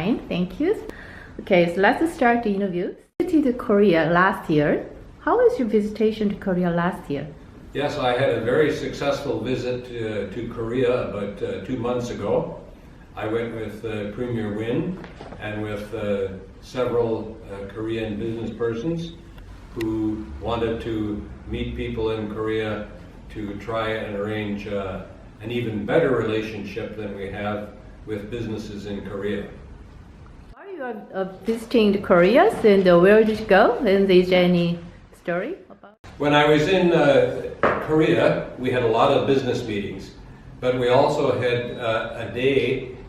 fine, thank you. Okay, so let's start the interview. You visited Korea last year. How was your visitation to Korea last year? Yes, I had a very successful visit to Korea about 2 months ago. I went with Premier Win and with several Korean business persons who wanted to meet people in Korea to try and arrange an even better relationship than we have with businesses in Korea. Are you visiting Korea, and where did you go? And is there any story about? When I was in Korea, we had a lot of business meetings, but we also had a day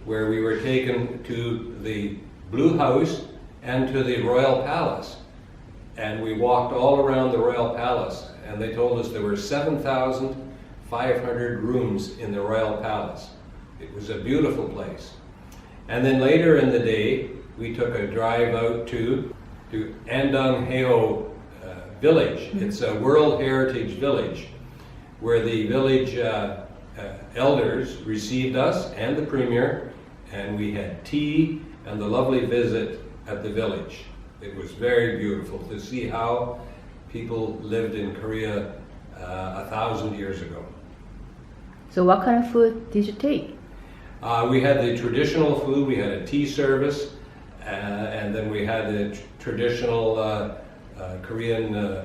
where we were taken to the Blue House and to the Royal Palace. And we walked all around the Royal Palace, and they told us there were 7,500 rooms in the Royal Palace. It was a beautiful place. And then later in the day, we took a drive out to Andongheo village. It's a World Heritage Village, where the village elders received us and the Premier, and we had tea and the lovely visit at the village. It was very beautiful to see how people lived in Korea 1,000 years ago. So what kind of food did you take? We had the traditional food. We had a tea service, and then we had the traditional Korean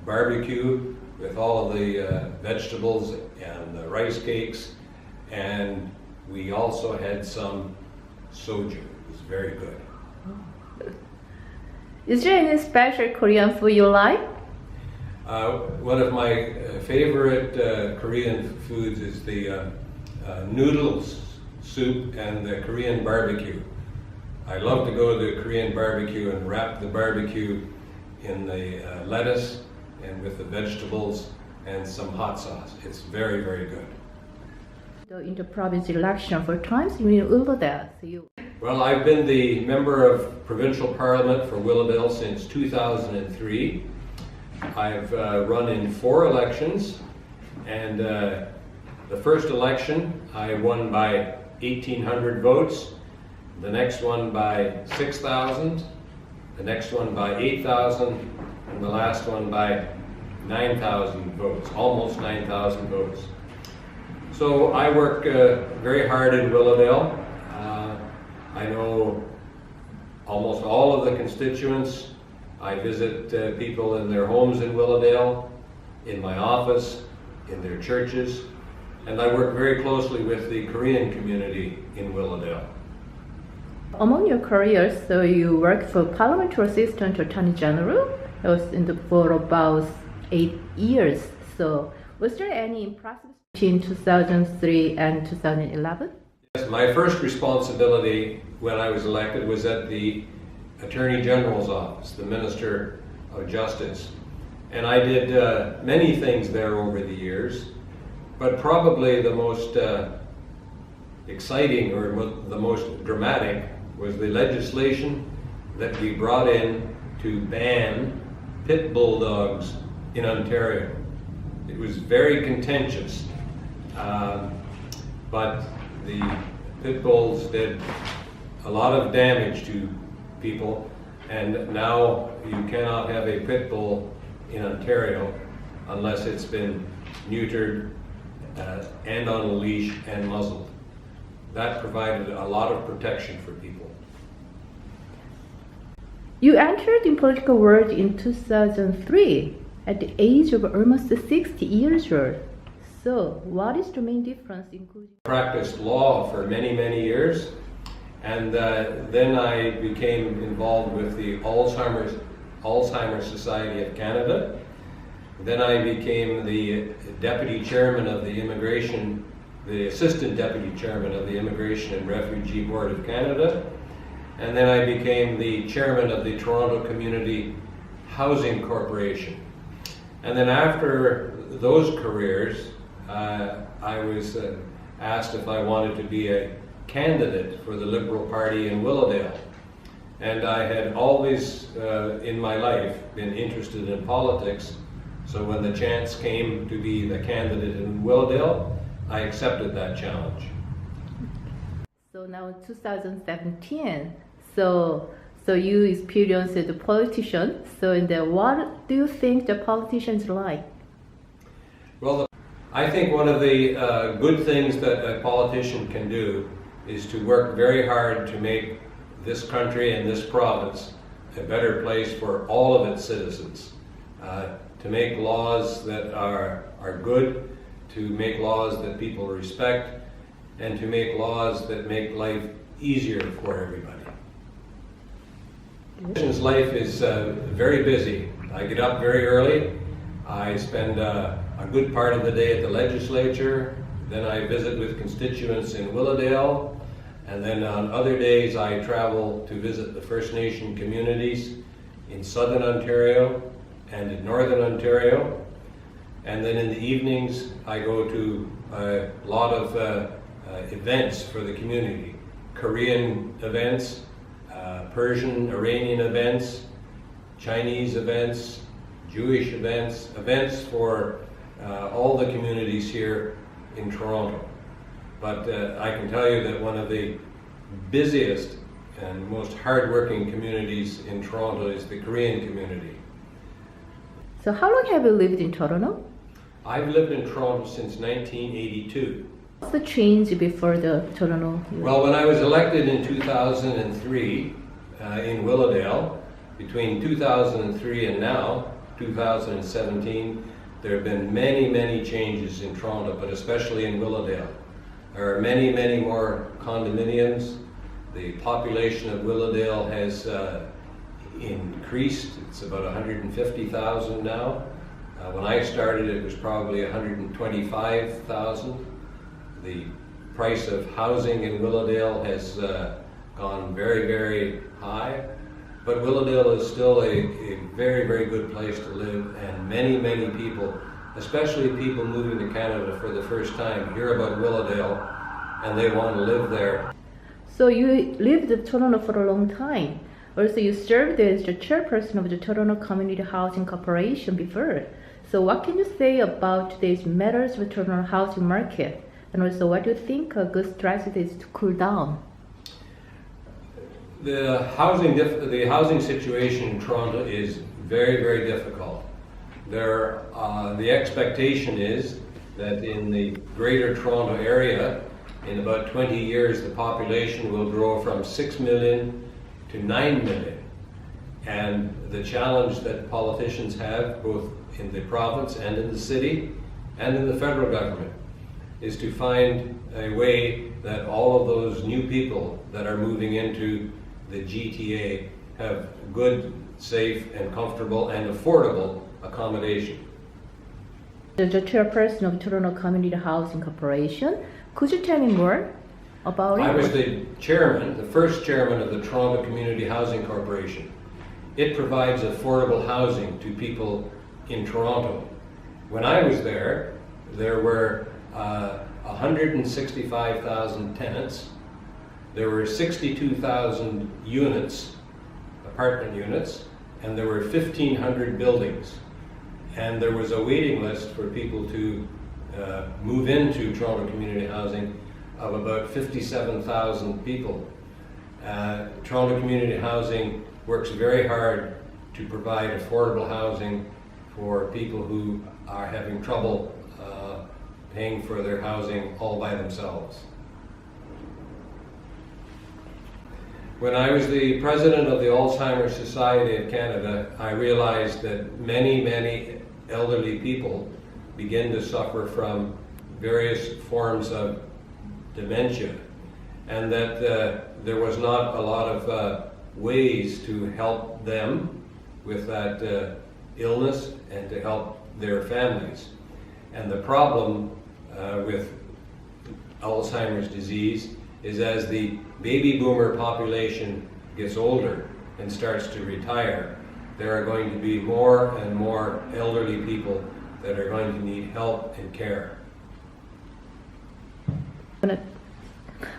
barbecue with all of the vegetables and the rice cakes, and we also had some soju. It was very good. Is there any special Korean food you like? One of my favorite Korean foods is the noodles soup and the Korean barbecue. I love to go to the Korean barbecue and wrap the barbecue in the lettuce and with the vegetables and some hot sauce. It's very, very good. The inter-province election 4 times, you in Willowdale. Well, I've been the member of provincial parliament for Willowdale since 2003. I've run in 4 elections, and the first election I won by 1,800 votes, the next one by 6,000, the next one by 8,000, and the last one by 9,000 votes, almost 9,000 votes. So I work very hard in Willowdale. I know almost all of the constituents. I visit people in their homes in Willowdale, in my office, in their churches, and I work very closely with the Korean community in Willowdale. Among your careers, so you worked for Parliamentary Assistant Attorney General. That was for about 8 years. So was there any impressive between 2003 and 2011? Yes, my first responsibility when I was elected was at the Attorney General's office, the Minister of Justice. And I did many things there over the years, but probably the most exciting or the most dramatic was the legislation that we brought in to ban pit bulldogs in Ontario. It was very contentious, but the pit bulls did a lot of damage to people, and now you cannot have a pit bull in Ontario unless it's been neutered and on a leash and muzzled. That provided a lot of protection for people. You entered in political world in 2003 at the age of almost 60 years old. So, what is the main difference in I practiced law for many, many years, and then I became involved with the Alzheimer's Society of Canada. Then I became the deputy chairman of the assistant deputy chairman of the Immigration and Refugee Board of Canada, and then I became the chairman of the Toronto Community Housing Corporation. And then after those careers, I was asked if I wanted to be a candidate for the Liberal Party in Willowdale. And I had always, in my life, been interested in politics, so when the chance came to be the candidate in Willowdale, I accepted that challenge. So now 2017. So you experienced the politician. So what do you think the politicians like? Well, I think one of the good things that a politician can do is to work very hard to make this country and this province a better place for all of its citizens. To make laws that are good, to make laws that people respect, and to make laws that make life easier for everybody. Politician's life is very busy. I get up very early. I spend a good part of the day at the legislature. Then I visit with constituents in Willowdale. And then on other days I travel to visit the First Nation communities in Southern Ontario and in Northern Ontario. And then in the evenings I go to a lot of events for the community. Korean events, Persian, Iranian events, Chinese events, Jewish events, events for all the communities here in Toronto. But I can tell you that one of the busiest and most hardworking communities in Toronto is the Korean community. So how long have you lived in Toronto? I've lived in Toronto since 1982. What's the change before the Toronto? Well, when I was elected in 2003 in Willowdale, between 2003 and now, 2017, there have been many changes in Toronto, but especially in Willowdale. There are many more condominiums. The population of Willowdale has increased. It's about 150,000 now. When I started, it was probably 125,000. The price of housing in Willowdale has gone very high. But Willowdale is still a very good place to live, and many people, especially people moving to Canada for the first time, hear about Willowdale and they want to live there. So you lived in Toronto for a long time. Also, you served as the chairperson of the Toronto Community Housing Corporation before. So what can you say about today's matters with Toronto housing market? And also, what do you think a good strategy is to cool down? The housing situation in Toronto is very difficult. The expectation is that in the Greater Toronto area, in about 20 years, the population will grow from 6 million to 9 million. And the challenge that politicians have, both in the province and in the city and in the federal government, is to find a way that all of those new people that are moving into the GTA have good, safe, and comfortable and affordable accommodation. The chairperson of Toronto Community Housing Corporation. Could you tell me more about it? I was the chairman, the first chairman of the Toronto Community Housing Corporation. It provides affordable housing to people in Toronto. When I was there were 165,000 tenants. There were 62,000 units, apartment units, and there were 1,500 buildings. And there was a waiting list for people to move into Toronto Community Housing of about 57,000 people. Toronto Community Housing works very hard to provide affordable housing for people who are having trouble paying for their housing all by themselves. When I was the president of the Alzheimer's Society of Canada, I realized that many elderly people begin to suffer from various forms of dementia, and that there was not a lot of ways to help them with that illness and to help their families. And the problem with Alzheimer's disease is as the baby boomer population gets older and starts to retire, there are going to be more and more elderly people that are going to need help and care.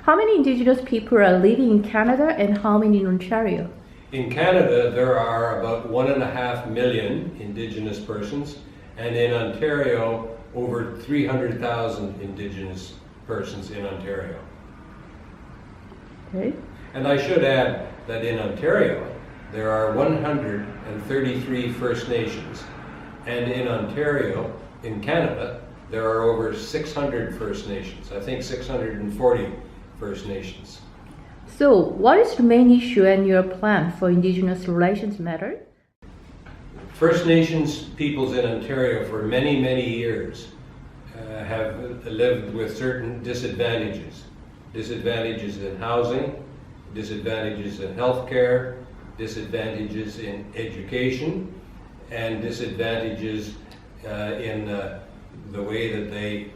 How many Indigenous people are living in Canada and how many in Ontario? In Canada, there are about 1.5 million Indigenous persons, and in Ontario, over 300,000 Indigenous persons in Ontario. Okay. And I should add that in Ontario, there are 133 First Nations. And in Ontario, in Canada, there are over 600 First Nations. I think 640 First Nations. So, what is the main issue and your plan for Indigenous relations matter? First Nations peoples in Ontario for many, many years have lived with certain disadvantages. Disadvantages in housing, disadvantages in healthcare, disadvantages in education, and disadvantages in the way that they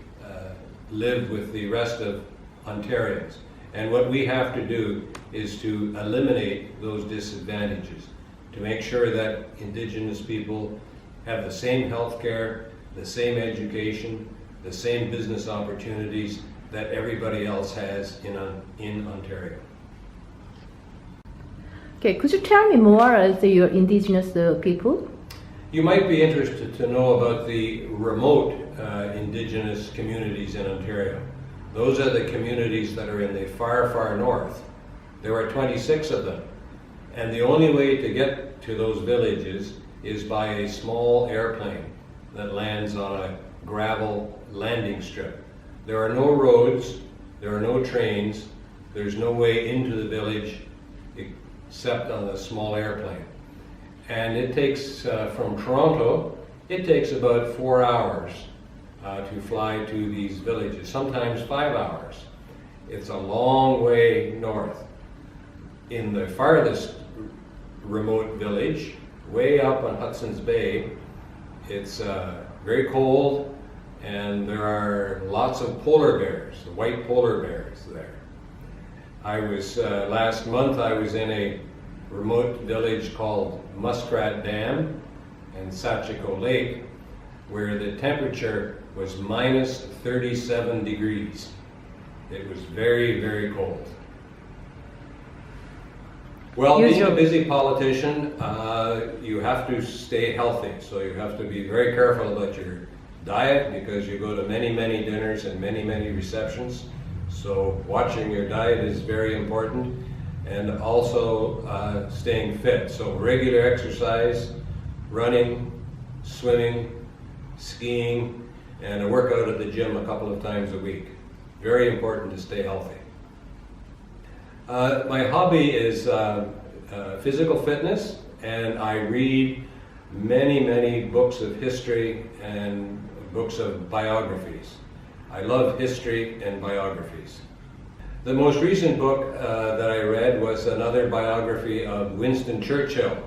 live with the rest of Ontarians. And what we have to do is to eliminate those disadvantages, to make sure that Indigenous people have the same health care, the same education, the same business opportunities that everybody else has in Ontario. Okay, could you tell me more as your Indigenous people? You might be interested to know about the remote Indigenous communities in Ontario. Those are the communities that are in the far, far north. There are 26 of them. And the only way to get to those villages is by a small airplane that lands on a gravel landing strip. There are no roads, there are no trains, there's no way into the village except on a small airplane. And it takes, from Toronto, it takes about 4 hours to fly to these villages, sometimes 5 hours. It's a long way north. In the farthest remote village, way up on Hudson's Bay, it's very cold, and there are lots of polar bears, white polar bears there. I was, last month I was in a remote village called Muskrat Dam and Sachiko Lake, where the temperature was minus 37 degrees. It was very, very cold. Well, being a busy politician, you have to stay healthy. So you have to be very careful about your diet because you go to many, many dinners and many, many receptions. So watching your diet is very important, and also staying fit. So regular exercise, running, swimming, skiing, and a workout at the gym a couple of times a week. Very important to stay healthy. My hobby is physical fitness, and I read many, many books of history and books of biographies. I love history and biographies. The most recent book that I read was another biography of Winston Churchill,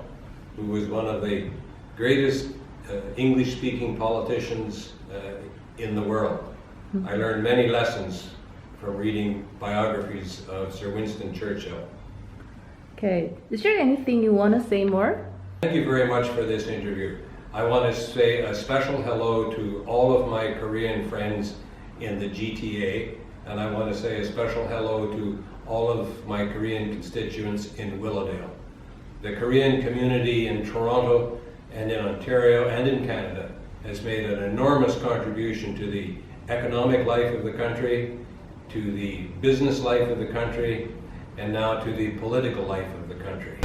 who was one of the greatest English-speaking politicians in the world. I learned many lessons from reading biographies of Sir Winston Churchill. Okay, is there anything you want to say more? Thank you very much for this interview. I want to say a special hello to all of my Korean friends in the GTA, and I want to say a special hello to all of my Korean constituents in Willowdale. The Korean community in Toronto and in Ontario and in Canada has made an enormous contribution to the economic life of the country, to the business life of the country, and now to the political life of the country.